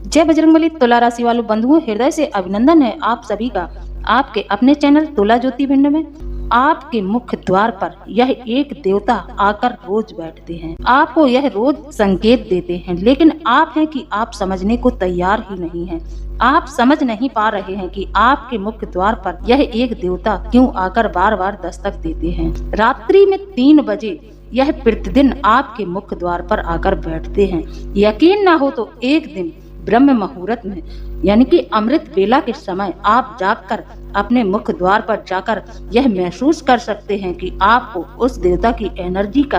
जय बजरंगबली। तुला राशि वालों बंधुओं, हृदय से अभिनंदन है आप सभी का आपके अपने चैनल तुला ज्योति भिंड में। आपके मुख्य द्वार पर यह एक देवता आकर रोज बैठते हैं। आपको यह रोज संकेत देते हैं, लेकिन आप हैं कि आप समझने को तैयार ही नहीं हैं। आप समझ नहीं पा रहे हैं कि आपके मुख्य द्वार पर यह एक देवता क्यों आकर बार बार दस्तक देते हैं। रात्रि में 3 बजे यह प्रतिदिन आपके मुख्य द्वार पर आकर बैठते हैं। यकीन ना हो तो एक दिन ब्रह्म मुहूर्त में यानी कि अमृत बेला के समय आप जागकर अपने मुख्य द्वार पर जाकर यह महसूस कर सकते हैं कि आपको उस देवता की एनर्जी का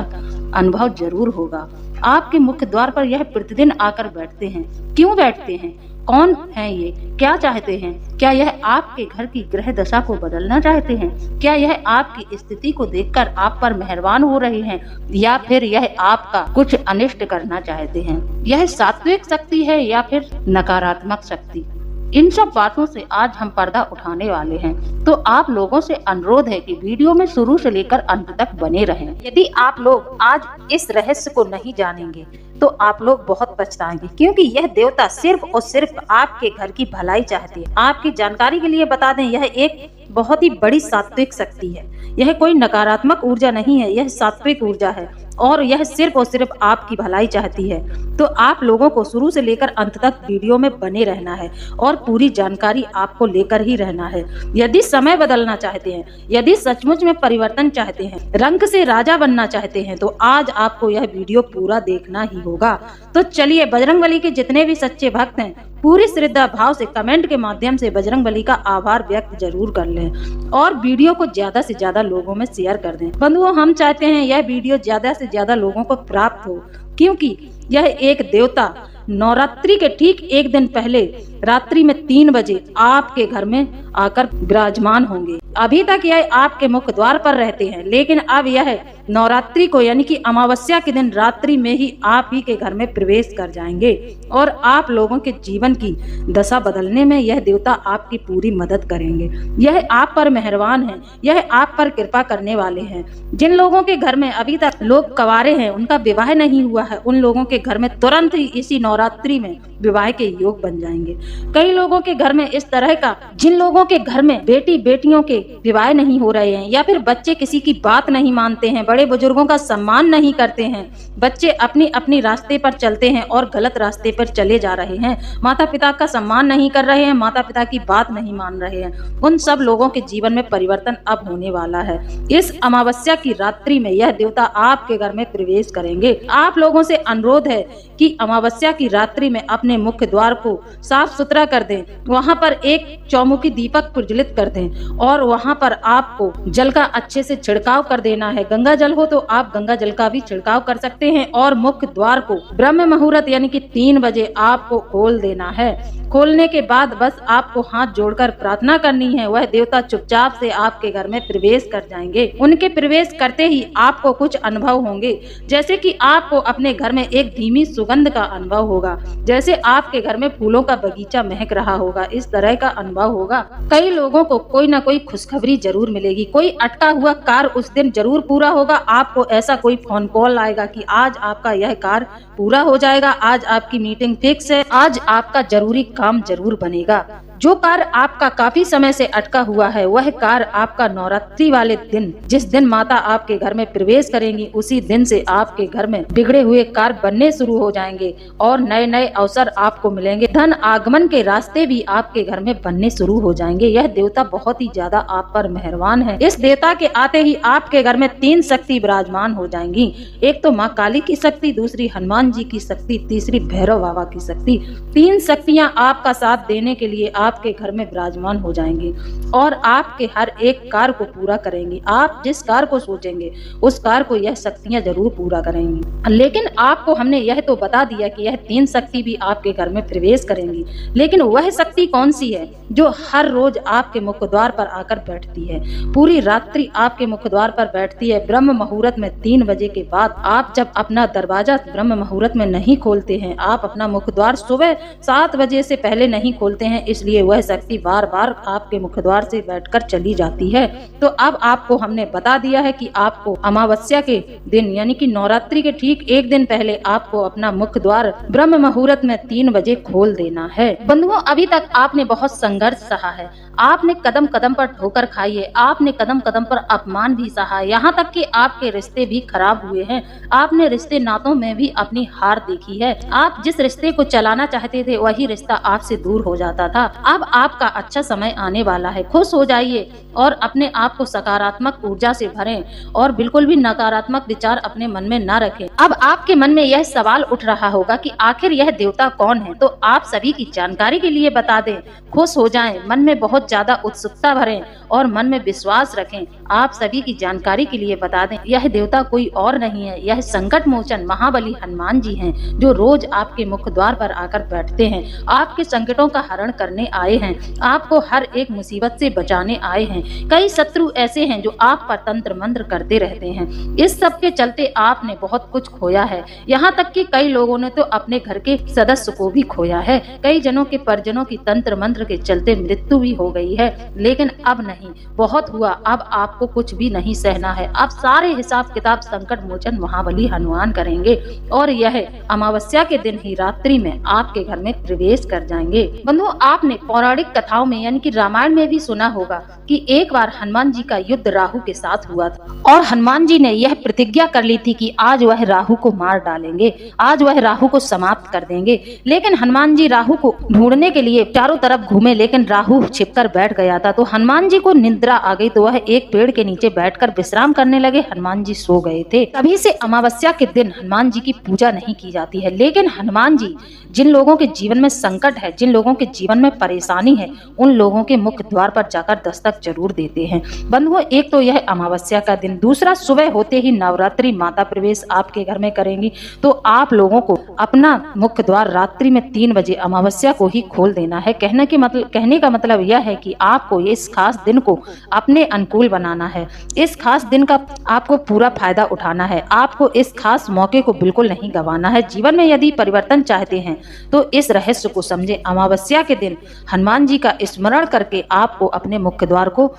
अनुभव जरूर होगा। आपके मुख्य द्वार पर यह प्रतिदिन आकर बैठते हैं। क्यों बैठते हैं? कौन है ये? क्या चाहते हैं? क्या यह आपके घर की ग्रह दशा को बदलना चाहते हैं? क्या यह आपकी स्थिति को देखकर आप पर मेहरबान हो रहे हैं, या फिर यह आपका कुछ अनिष्ट करना चाहते हैं? यह सात्विक शक्ति है या फिर नकारात्मक शक्ति? इन सब बातों से आज हम पर्दा उठाने वाले हैं, तो आप लोगों से अनुरोध है कि वीडियो में शुरू से लेकर अंत तक बने रहें। यदि आप लोग आज इस रहस्य को नहीं जानेंगे तो आप लोग बहुत पछताएंगे, क्योंकि यह देवता सिर्फ और सिर्फ आपके घर की भलाई चाहती है। आपकी जानकारी के लिए बता दें, यह एक बहुत ही बड़ी सात्विक शक्ति है। यह कोई नकारात्मक ऊर्जा नहीं है, यह सात्विक ऊर्जा है और यह सिर्फ और सिर्फ आपकी भलाई चाहती है। तो आप लोगों को शुरू से लेकर अंत तक वीडियो में बने रहना है और पूरी जानकारी आपको लेकर ही रहना है। यदि समय बदलना चाहते हैं, यदि सचमुच में परिवर्तन चाहते हैं, रंग से राजा बनना चाहते हैं, तो आज आपको यह वीडियो पूरा देखना ही होगा। तो चलिए, बजरंगबली के जितने भी सच्चे भक्त हैं पूरी श्रद्धा भाव से कमेंट के माध्यम से बजरंगबली का आभार व्यक्त जरूर कर लें और वीडियो को ज्यादा से ज्यादा लोगों में शेयर कर दें। बंधुओं, हम चाहते हैं यह वीडियो ज्यादा से ज्यादा लोगों को प्राप्त हो, क्योंकि यह एक देवता नवरात्रि के ठीक एक दिन पहले रात्रि में 3 बजे आपके घर में आकर विराजमान होंगे। अभी तक यह आपके मुख्य द्वार पर रहते हैं, लेकिन अब यह नवरात्रि को यानी कि अमावस्या के दिन रात्रि में ही आप ही के घर में प्रवेश कर जाएंगे और आप लोगों के जीवन की दशा बदलने में यह देवता आपकी पूरी मदद करेंगे। यह आप पर मेहरबान है, यह आप पर कृपा करने वाले हैं। जिन लोगों के घर में अभी तक लोग कंवारे हैं, उनका विवाह नहीं हुआ है, उन लोगों के घर में तुरंत ही इसी नवरात्रि में विवाह के योग बन जाएंगे। कई लोगों के घर में इस तरह का, जिन लोगों के घर में बेटी बेटियों के विवाह नहीं हो रहे हैं, या फिर बच्चे किसी की बात नहीं मानते हैं, बड़े बुजुर्गों का सम्मान नहीं करते हैं, बच्चे अपनी अपनी रास्ते पर चलते हैं और गलत रास्ते पर चले जा रहे हैं, माता पिता का सम्मान नहीं कर रहे हैं, माता पिता की बात नहीं मान रहे हैं, उन सब लोगों के जीवन में परिवर्तन अब होने वाला है। इस अमावस्या की रात्रि में यह देवता आपके घर में प्रवेश करेंगे। आप लोगों से अनुरोध है कि अमावस्या की रात्रि में अपने मुख्य द्वार को साफ सुथरा कर दें, वहां पर एक चौमुखी दीपक प्रज्वलित कर दें और वहां पर आपको जल का अच्छे से छिड़काव कर देना है। गंगा जल हो तो आप गंगा जल का भी छिड़काव कर सकते हैं और मुख्य द्वार को ब्रह्म मुहूर्त यानी कि 3 बजे आपको खोल देना है। खोलने के बाद बस आपको हाथ जोड़कर प्रार्थना करनी है। वह देवता चुपचाप से आपके घर में प्रवेश कर जाएंगे। उनके प्रवेश करते ही आपको कुछ अनुभव होंगे, जैसे कि आपको अपने घर में एक धीमी सुगंध का अनुभव होगा, जैसे आपके घर में फूलों का बगीचा महक रहा होगा, इस तरह का अनुभव होगा। कई लोगों को कोई ना कोई खुशखबरी जरूर मिलेगी, कोई अटका हुआ कार्य उस दिन जरूर पूरा होगा। आपको ऐसा कोई फोन कॉल आएगा कि आज आपका यह कार्य पूरा हो जाएगा, आज आपकी मीटिंग फिक्स है, आज आपका जरूरी काम जरूर बनेगा। जो कार्य आपका काफी समय से अटका हुआ है, वह कार्य आपका नवरात्रि वाले दिन, जिस दिन माता आपके घर में प्रवेश करेंगी, उसी दिन से आपके घर में बिगड़े हुए कार्य बनने शुरू हो जाएंगे और नए नए अवसर आपको मिलेंगे। धन आगमन के रास्ते भी आपके घर में बनने शुरू हो जाएंगे। यह देवता बहुत ही ज्यादा आप पर मेहरबान है। इस देवता के आते ही आपके घर में 3 शक्ति विराजमान हो जाएंगी। एक तो माँ काली की शक्ति, दूसरी हनुमान जी की शक्ति, तीसरी भैरव बाबा की शक्ति। 3 शक्तियाँ आपका साथ देने के लिए आपके घर में विराजमान हो जाएंगी और आपके हर एक कार्य को पूरा करेंगी। आप जिस कार्य को सोचेंगे उस कार्य को यह शक्तियां जरूर पूरा करेंगी। लेकिन आपको हमने यह तो बता दिया कि यह 3 शक्ति भी आपके घर में प्रवेश करेंगी, लेकिन वह शक्ति कौन सी है जो हर रोज आपके मुख्य द्वार पर आकर बैठती है, पूरी रात्रि आपके मुख्य द्वार पर बैठती है। ब्रह्म मुहूर्त में 3 बजे के बाद आप जब अपना दरवाजा ब्रह्म मुहूर्त में नहीं खोलते हैं, आप अपना मुख्य द्वार सुबह 7 बजे से पहले नहीं खोलते हैं, इसलिए इसीलिए वह शक्ति बार बार आपके मुख द्वार से बैठकर चली जाती है। तो अब आपको हमने बता दिया है कि आपको अमावस्या के दिन यानी कि नवरात्रि के ठीक एक दिन पहले आपको अपना मुख द्वार ब्रह्म मुहूर्त में 3 बजे खोल देना है। बंधुओं, अभी तक आपने बहुत संघर्ष सहा है, आपने कदम कदम पर ठोकर खाई है, आपने कदम कदम पर अपमान भी सहा, यहाँ तक कि आपके रिश्ते भी खराब हुए हैं, आपने रिश्ते नातों में भी अपनी हार देखी है। आप जिस रिश्ते को चलाना चाहते थे वही रिश्ता आपसे दूर हो जाता था। अब आपका अच्छा समय आने वाला है, खुश हो जाइए और अपने आप को सकारात्मक ऊर्जा से भरें और बिल्कुल भी नकारात्मक विचार अपने मन में न रखें। अब आपके मन में यह सवाल उठ रहा होगा कि आखिर यह देवता कौन है, तो आप सभी की जानकारी के लिए बता दें। खुश हो जाएं, मन में बहुत ज्यादा उत्सुकता भरें और मन में विश्वास रखें। आप सभी की जानकारी के लिए बता दें, यह देवता कोई और नहीं है, यह संकट मोचन महाबली हनुमान जी हैं, जो रोज आपके मुख द्वार पर आकर बैठते हैं, आपके संकटों का हरण करने आए हैं, आपको हर एक मुसीबत से बचाने आए हैं। कई शत्रु ऐसे हैं जो आप पर तंत्र मंत्र करते रहते हैं। इस सब के चलते आपने बहुत कुछ खोया है, यहाँ तक कि कई लोगों ने तो अपने घर के सदस्य को भी खोया है। कई जनों के परिजनों की तंत्र मंत्र के चलते मृत्यु भी हो गई है। लेकिन अब नहीं, बहुत हुआ, अब आपको कुछ भी नहीं सहना है। अब सारे हिसाब किताब संकट मोचन महाबली हनुमान करेंगे और यह अमावस्या के दिन ही रात्रि में आपके घर में प्रवेश कर जाएंगे। बंधुओं, आपने पौराणिक कथाओं में यानी कि रामायण में भी सुना होगा कि एक बार हनुमान जी का युद्ध राहु के साथ हुआ था और हनुमान जी ने यह प्रतिज्ञा कर ली थी कि आज वह राहु को मार डालेंगे, आज वह राहु को समाप्त कर देंगे। लेकिन हनुमान जी राहु को ढूंढने के लिए चारों तरफ घूमे, लेकिन राहु छिपकर बैठ गया था। तो हनुमान जी को निद्रा आ गई, तो वह एक पेड़ के नीचे बैठकर विश्राम करने लगे। हनुमान जी सो गए थे। तभी से अमावस्या के दिन हनुमान जी की पूजा नहीं की जाती है। लेकिन हनुमान जी जिन लोगों के जीवन में संकट है, जिन लोगों के जीवन में परेशानी है, उन लोगों के मुख द्वार पर जाकर दस्तक जरूर देते हैं। बंधुओं, एक तो यह अमावस्या का दिन, दूसरा सुबह होते ही नवरात्रि माता प्रवेश आपके घर में करेंगी। तो आप लोगों को अपना मुख द्वार रात्रि में 3 बजे अमावस्या को ही खोल देना है। कहने का मतलब यह है कि आपको इस खास दिन को अपने अनुकूल बनाना है। इस खास दिन का आपको पूरा फायदा उठाना है। आपको इस खास मौके को बिल्कुल नहीं गंवाना है। जीवन में यदि परिवर्तन चाहते हैं तो इस रहस्य को समझें। अमावस्या के दिन हनुमान जी का स्मरण करके आपको अपने मुख्य द्वार को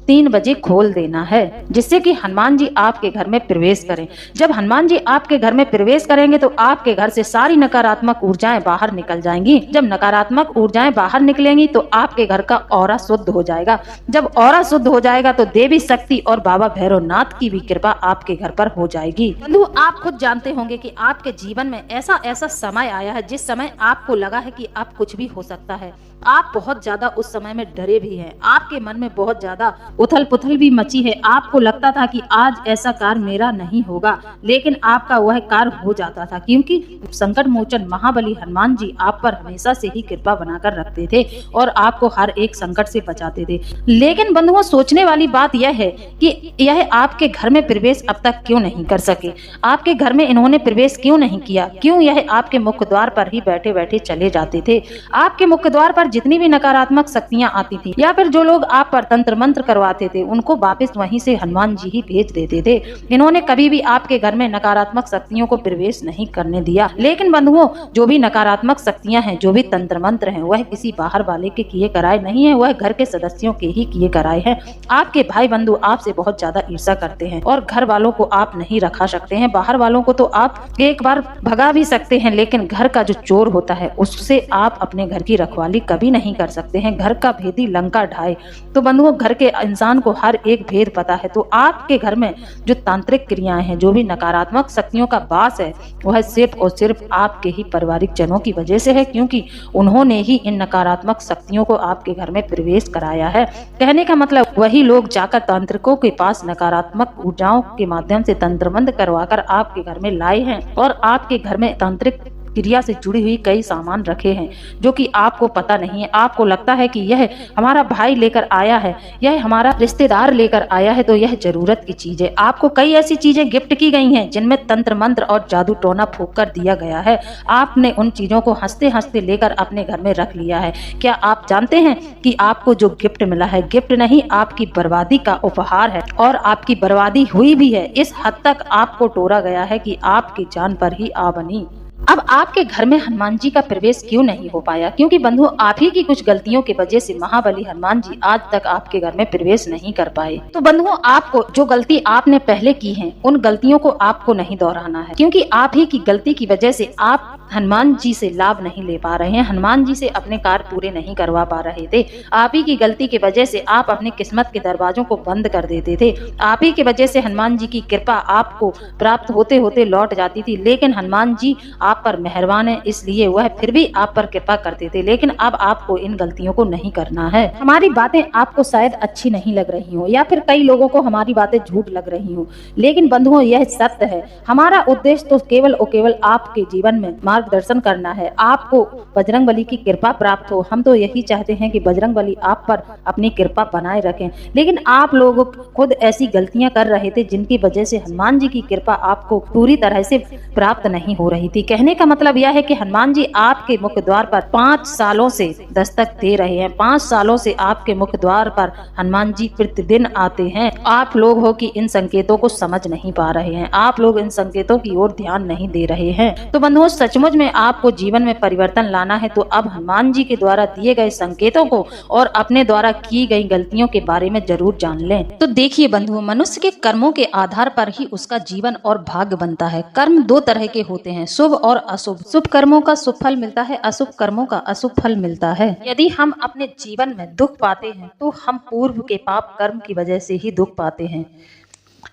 3 बजे खोल देना है, जिससे कि हनुमान जी आपके घर में प्रवेश करें। जब हनुमान जी आपके घर में प्रवेश करेंगे तो आपके घर से सारी नकारात्मक ऊर्जाएं बाहर निकल जाएंगी। जब नकारात्मक ऊर्जाएं बाहर निकलेंगी तो आपके घर का ऑरा शुद्ध हो जाएगा। जब ऑरा शुद्ध हो जाएगा तो देवी शक्ति और बाबा भैरवनाथ की भी कृपा आपके घर पर हो जाएगी। बंधु, आप खुद जानते होंगे कि आपके जीवन में ऐसा समय आया है जिस समय आपको लगा है कि अब कुछ भी हो सकता है। आप बहुत ज्यादा उस समय में डरे भी हैं। आपके मन में बहुत ज्यादा उथल पुथल भी मची है। आपको लगता था कि आज ऐसा कार्य मेरा नहीं होगा, लेकिन आपका वह कार्य हो जाता था, क्योंकि संकट मोचन महाबली हनुमान जी आप पर हमेशा से ही कृपा बनाकर रखते थे और आपको हर एक संकट से बचाते थे। लेकिन बंधुओं, सोचने वाली बात यह है कि यह आपके घर में प्रवेश अब तक क्यों नहीं कर सके? आपके घर में इन्होंने प्रवेश क्यों नहीं किया? क्यों यह आपके मुख्य द्वार पर ही बैठे बैठे चले जाते थे? आपके मुख्य द्वार पर जितनी भी नकारात्मक शक्तियां आती थी या फिर जो लोग आप पर तंत्र मंत्र करवाते थे, उनको वापस वहीं से हनुमान जी ही भेज देते थे। इन्होंने कभी भी आपके घर में नकारात्मक शक्तियों को प्रवेश नहीं करने दिया। लेकिन बंधुओं, जो भी नकारात्मक शक्तियां हैं, जो भी तंत्र मंत्र हैं, वह किसी बाहर वाले के किए कराए नहीं है, वह घर के सदस्यों के ही किए कराए हैं। आपके भाई बंधु आपसे बहुत ज्यादा ईर्ष्या करते हैं और घर वालों को आप नहीं रखा सकते हैं। बाहर वालों को तो आप एक बार भगा भी सकते हैं, लेकिन घर का जो चोर होता है उससे आप अपने घर की रखवाली कभी नहीं कर सकते हैं। घर का भेदी लंका ढाए। तो बंधुओं, घर के इंसान को हर एक भेद पता है। तो आपके घर में जो तांत्रिक क्रियाएं हैं, जो भी नकारात्मक शक्तियों का वास है, वह सिर्फ और सिर्फ आपके ही पारिवारिक जनों की वजह से है, क्योंकि उन्होंने ही इन नकारात्मक शक्तियों को आपके घर में प्रवेश कराया है। कहने का मतलब वही लोग जाकर तांत्रिकों के पास नकारात्मक ऊर्जाओं के माध्यम से तंत्र मंत्र करवाकर आपके घर में लाए हैं और आपके घर में तांत्रिक क्रिया से जुड़ी हुई कई सामान रखे हैं जो कि आपको पता नहीं है। आपको लगता है कि यह हमारा भाई लेकर आया है, यह हमारा रिश्तेदार लेकर आया है, तो यह जरूरत की चीज है। आपको कई ऐसी चीजें गिफ्ट की गई हैं जिनमें तंत्र मंत्र और जादू टोना फूंक कर दिया गया है। आपने उन चीजों को हंसते हंसते लेकर अपने घर में रख लिया है। क्या आप जानते हैं कि आपको जो गिफ्ट मिला है, गिफ्ट नहीं, आपकी बर्बादी का उपहार है और आपकी बर्बादी हुई भी है। इस हद तक आपको टोरा गया है कि आपकी जान पर ही आ बनी। अब आपके घर में हनुमान जी का प्रवेश क्यों नहीं हो पाया? क्योंकि बंधु आप ही की कुछ गलतियों की वजह से महाबली हनुमान जी आज तक आपके घर में प्रवेश नहीं कर पाए। तो बंधु आपको जो गलती आपने पहले की है उन गलतियों को आपको नहीं दोहराना है, क्योंकि आप ही की गलती की वजह से आप हनुमान जी से लाभ नहीं ले पा रहे हैं, हनुमान जी से अपने कार्य पूरे नहीं करवा पा रहे थे। आप ही की गलती की वजह से आप अपने किस्मत के दरवाजों को बंद कर देते थे। आप ही की वजह से हनुमान जी की कृपा आपको प्राप्त होते होते लौट जाती थी, लेकिन हनुमान जी आप पर मेहरबान है, इसलिए वह फिर भी आप पर कृपा करते थे। लेकिन अब आपको इन गलतियों को नहीं करना है। हमारी बातें आपको शायद अच्छी नहीं लग रही हो, या फिर कई लोगों को हमारी बातें झूठ लग रही हो, लेकिन बंधुओं यह सत्य है। हमारा उद्देश्य तो केवल और केवल आपके जीवन में मार्गदर्शन करना है, आपको बजरंगबली की कृपा प्राप्त हो। हम तो यही चाहते हैं कि बजरंगबली आप पर अपनी कृपा बनाए रखें, लेकिन आप लोग खुद ऐसी गलतियां कर रहे थे जिनकी वजह से हनुमान जी की कृपा आपको पूरी तरह से प्राप्त नहीं हो रही थी। कहने का मतलब यह है कि हनुमान जी आपके मुख्य द्वार पर 5 सालों से दस्तक दे रहे हैं। 5 सालों से आपके मुख्य द्वार पर हनुमान जी प्रतिदिन आते हैं। आप लोग हो कि इन संकेतों को समझ नहीं पा रहे हैं, आप लोग इन संकेतों की ओर ध्यान नहीं दे रहे हैं। तो बंधुओं सचमुच में आपको जीवन में परिवर्तन लाना है तो अब हनुमान जी के द्वारा दिए गए संकेतों को और अपने द्वारा की गई गलतियों के बारे में जरूर जान लें। तो देखिए बंधुओं, मनुष्य के कर्मों के आधार पर ही उसका जीवन और भाग्य बनता है। कर्म 2 तरह के होते हैं, शुभ और अशुभ। शुभ कर्मों का शुभ फल मिलता है, अशुभ कर्मों का अशुभ फल मिलता है। यदि हम अपने जीवन में दुख पाते हैं तो हम पूर्व के पाप कर्म की वजह से ही दुख पाते हैं।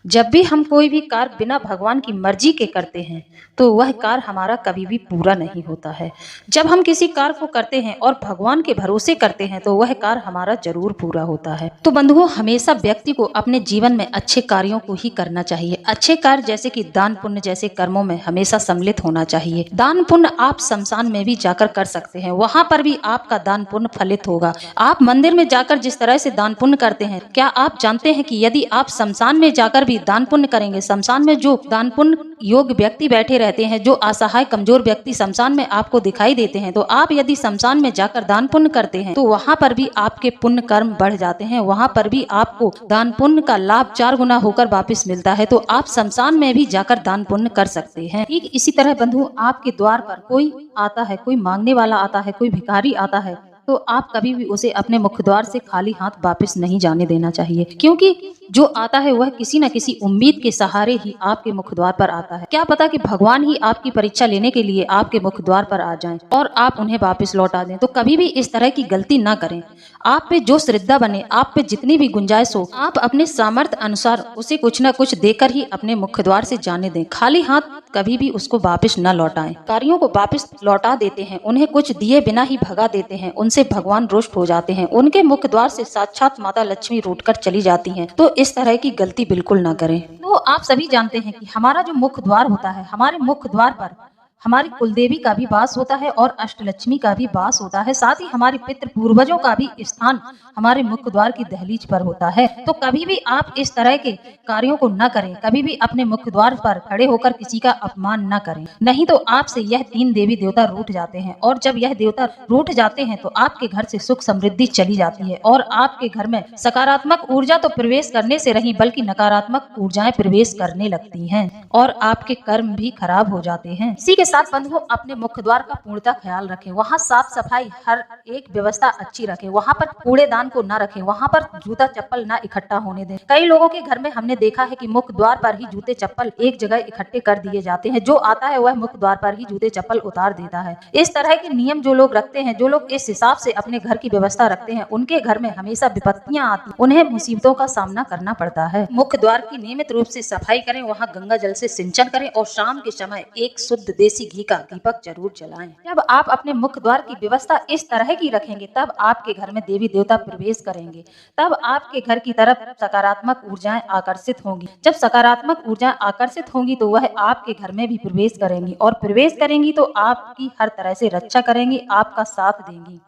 जब भी हम कोई भी कार्य बिना भगवान की मर्जी के करते हैं तो वह कार्य हमारा कभी भी पूरा नहीं होता है। जब हम किसी कार्य को करते हैं और भगवान के भरोसे करते हैं तो वह कार्य हमारा जरूर पूरा होता है। तो बंधुओं हमेशा व्यक्ति को अपने जीवन में अच्छे कार्यों को ही करना चाहिए। अच्छे कार्य जैसे कि दान पुण्य जैसे कर्मों में हमेशा सम्मिलित होना चाहिए। दान पुण्य आप शमशान में भी जाकर कर सकते हैं, वहां पर भी आपका दान पुण्य फलित होगा। आप मंदिर में जाकर जिस तरह से दान पुण्य करते हैं, क्या आप जानते हैं कि यदि आप शमशान में जाकर भी दान पुण्य करेंगे, शमशान में जो दान पुण्य योग्य व्यक्ति बैठे रहते हैं, जो असहाय कमजोर व्यक्ति शमशान में आपको दिखाई देते हैं, तो आप यदि शमशान में जाकर दान पुण्य करते हैं तो वहां पर भी आपके पुण्य कर्म बढ़ जाते हैं, वहां पर भी आपको दान पुण्य का लाभ 4 गुना होकर वापस मिलता है। तो आप शमशान में भी जाकर दान पुण्य कर सकते हैं। ठीक इसी तरह बंधु आपके द्वार पर कोई आता है, कोई मांगने वाला आता है, कोई भिखारी आता है, तो आप कभी भी उसे अपने मुख्य द्वार से खाली हाथ वापस नहीं जाने देना चाहिए, क्योंकि जो आता है वह किसी न किसी उम्मीद के सहारे ही आपके मुख्य द्वार पर आता है। क्या पता कि भगवान ही आपकी परीक्षा लेने के लिए आपके मुख्य द्वार पर आ जाएं और आप उन्हें वापस लौटा दें। तो कभी भी इस तरह की गलती ना करें। आप पे जो श्रद्धा बने, आप पे जितनी भी गुंजाइश हो, आप अपने सामर्थ्य अनुसार उसे कुछ न कुछ देकर ही अपने मुख्य द्वार से जाने दें। खाली हाथ कभी भी उसको वापस न लौटाएं। कार्यों को वापस लौटा देते हैं, उन्हें कुछ दिए बिना ही भगा देते हैं, उनसे भगवान रुष्ट हो जाते हैं, उनके मुख्य द्वार से साक्षात माता लक्ष्मी रूठकर चली जाती हैं। तो इस तरह की गलती बिल्कुल ना करें। तो आप सभी जानते हैं कि हमारा जो मुख्य द्वार होता है, हमारे मुख्य द्वार पर हमारी कुलदेवी का भी वास होता है और अष्टलक्ष्मी का भी वास होता है। साथ ही हमारे पितृ पूर्वजों का भी स्थान हमारे मुख्य द्वार की दहलीज पर होता है। तो कभी भी आप इस तरह के कार्यों को न करें। कभी भी अपने मुख्य द्वार पर खड़े होकर किसी का अपमान न करें, नहीं तो आपसे यह 3 देवी देवता रूठ जाते हैं। और जब यह देवता रूठ जाते हैं तो आपके घर से सुख समृद्धि चली जाती है और आपके घर में सकारात्मक ऊर्जा तो प्रवेश करने से रही, बल्कि नकारात्मक ऊर्जाएं प्रवेश करने लगती हैं और आपके कर्म भी खराब हो जाते हैं। इसी के साथ बंधुओं अपने मुख्य द्वार का पूर्णतः ख्याल रखें। वहाँ साफ सफाई हर एक व्यवस्था अच्छी रखें। वहाँ पर कूड़ेदान को न रखें, वहाँ पर जूता चप्पल न इकट्ठा होने दें। कई लोगों के घर में हमने देखा है कि मुख्य द्वार पर ही जूते चप्पल एक जगह इकट्ठे कर दिए जाते हैं। जो आता है वह मुख्य द्वार पर ही जूते चप्पल उतार देता है। इस तरह के नियम जो लोग रखते हैं, जो लोग इस हिसाब से अपने घर की व्यवस्था रखते हैं, उनके घर में हमेशा विपत्तियां आती, उन्हें मुसीबतों का सामना करना पड़ता है। मुख्य द्वार की नियमित रूप से सफाई करें, वहाँ गंगा जल से सिंचन करें और शाम के समय एक शुद्ध देसी घी का दीपक जरूर जलाएं। जब आप अपने मुख्य द्वार की व्यवस्था इस तरह की रखेंगे, तब आपके घर में देवी देवता प्रवेश करेंगे, तब आपके घर की तरफ सकारात्मक ऊर्जाएं आकर्षित होंगी। जब सकारात्मक ऊर्जाएं आकर्षित होंगी तो वह आपके घर में भी प्रवेश करेंगी और प्रवेश करेंगी तो आपकी हर तरह से रक्षा करेंगी, आपका साथ देंगी।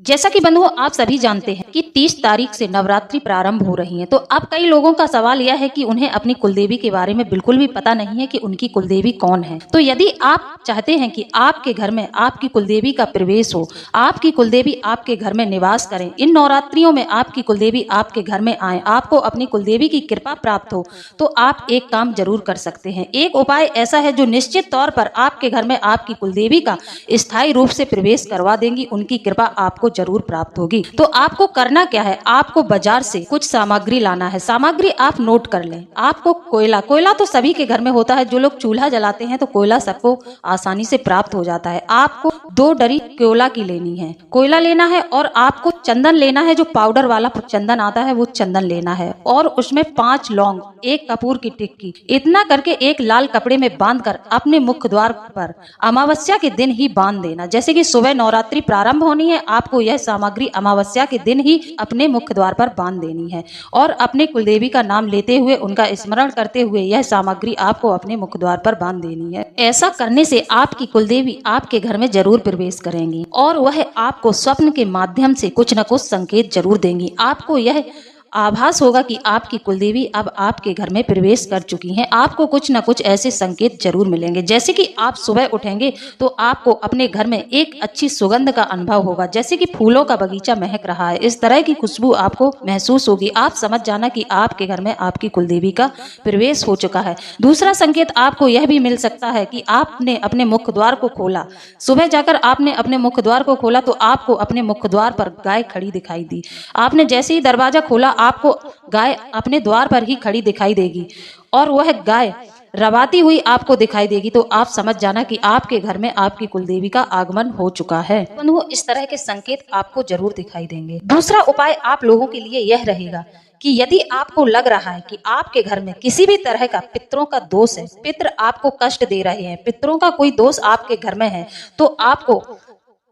जैसा कि बंधुओं आप सभी जानते हैं कि 30 तारीख से नवरात्रि प्रारंभ हो रही है। तो अब कई लोगों का सवाल यह है कि उन्हें अपनी कुलदेवी के बारे में बिल्कुल भी पता नहीं है कि उनकी कुलदेवी कौन है। तो यदि आप चाहते हैं कि आपके घर में आपकी कुलदेवी का प्रवेश हो, आपकी कुलदेवी आपके घर में निवास करें, इन नवरात्रियों में आपकी कुलदेवी आपके घर में आए, आपको अपनी कुलदेवी की कृपा प्राप्त हो, तो आप एक काम जरूर कर सकते हैं। एक उपाय ऐसा है जो निश्चित तौर पर आपके घर में आपकी कुलदेवी का स्थायी रूप से प्रवेश करवा देंगी, उनकी कृपा आपको जरूर प्राप्त होगी। तो आपको करना क्या है, आपको बाजार से कुछ सामग्री लाना है। सामग्री आप नोट कर लें। आपको कोयला तो सभी के घर में होता है, जो लोग चूल्हा जलाते हैं तो कोयला सबको आसानी से प्राप्त हो जाता है। आपको 2 डरी कोयला की लेनी है, कोयला लेना है, और आपको चंदन लेना है, जो पाउडर वाला चंदन आता है वो चंदन लेना है, और उसमें 5 लौंग, 1 कपूर की टिक्की, इतना करके एक लाल कपड़े में बांधकर अपने मुख्य द्वार पर अमावस्या के दिन ही बांध देना। जैसे कि सुबह नवरात्रि प्रारंभ होनी है, आपको यह सामग्री अमावस्या के दिन ही अपने मुख्य द्वार पर बांध देनी है, और अपने कुलदेवी का नाम लेते हुए, उनका स्मरण करते हुए यह सामग्री आपको अपने मुख्य द्वार पर बांध देनी है। ऐसा करने से आपकी कुलदेवी आपके घर में जरूर प्रवेश करेंगी, और वह आपको स्वप्न के माध्यम से कुछ न कुछ संकेत जरूर देंगी। आपको यह आभास होगा कि आपकी कुलदेवी अब आपके घर में प्रवेश कर चुकी हैं। आपको कुछ न कुछ ऐसे संकेत जरूर मिलेंगे। जैसे कि आप सुबह उठेंगे तो आपको अपने घर में एक अच्छी सुगंध का अनुभव होगा, जैसे कि फूलों का बगीचा महक रहा है, इस तरह की खुशबू आपको महसूस होगी। आप समझ जाना कि आपके घर में आपकी कुलदेवी का प्रवेश हो चुका है। दूसरा संकेत आपको यह भी मिल सकता है कि आपने अपने मुख्य द्वार को खोला, सुबह जाकर आपने अपने मुख्य द्वार को खोला तो आपको अपने मुख्य द्वार पर गाय खड़ी दिखाई दी। आपने जैसे ही दरवाजा खोला, आपको गाय अपने द्वार पर ही खड़ी दिखाई देगी, और वह गाय रवाती हुई आपको दिखाई देगी। तो आप समझ जाना कि आपके घर में आपकी कुलदेवी का आगमन हो चुका है। बंधुओं, इस तरह के संकेत आपको जरूर दिखाई देंगे। दूसरा उपाय आप लोगों के लिए यह रहेगा कि यदि आपको लग रहा है कि आपके घर में किसी भी तरह का पितरों का दोष है, पितर आपको कष्ट दे रहे हैं, पितरों का कोई दोष आपके घर में है, तो आपको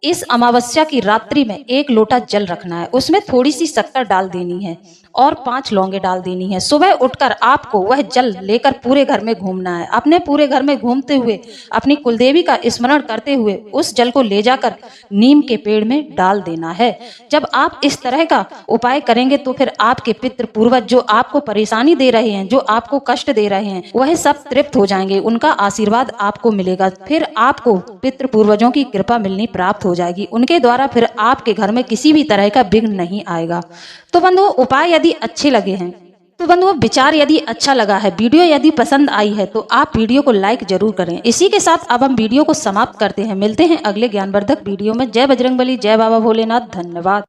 इस अमावस्या की रात्रि में 1 लोटा जल रखना है, उसमें थोड़ी सी शक्कर डाल देनी है और 5 लौंगे डाल देनी है। सुबह उठकर आपको वह जल लेकर पूरे घर में घूमना है। अपने पूरे घर में घूमते हुए अपनी कुलदेवी का स्मरण करते हुए उस जल को ले जाकर नीम के पेड़ में डाल देना है। जब आप इस तरह का उपाय करेंगे तो फिर आपके पितृ पूर्वज जो आपको परेशानी दे रहे हैं, जो आपको कष्ट दे रहे हैं, वह सब तृप्त हो जाएंगे, उनका आशीर्वाद आपको मिलेगा। फिर आपको पितृ पूर्वजों की कृपा मिलनी प्राप्त हो जाएगी। उनके द्वारा फिर आपके घर में किसी भी तरह का विघ्न नहीं आएगा। तो बंधुओं, उपाय यदि अच्छे लगे हैं, तो बंधुओं विचार यदि अच्छा लगा है, वीडियो यदि पसंद आई है, तो आप वीडियो को लाइक जरूर करें। इसी के साथ अब हम वीडियो को समाप्त करते हैं। मिलते हैं अगले ज्ञानवर्धक वीडियो में। जय बजरंगबली, जय बाबा भोलेनाथ, धन्यवाद।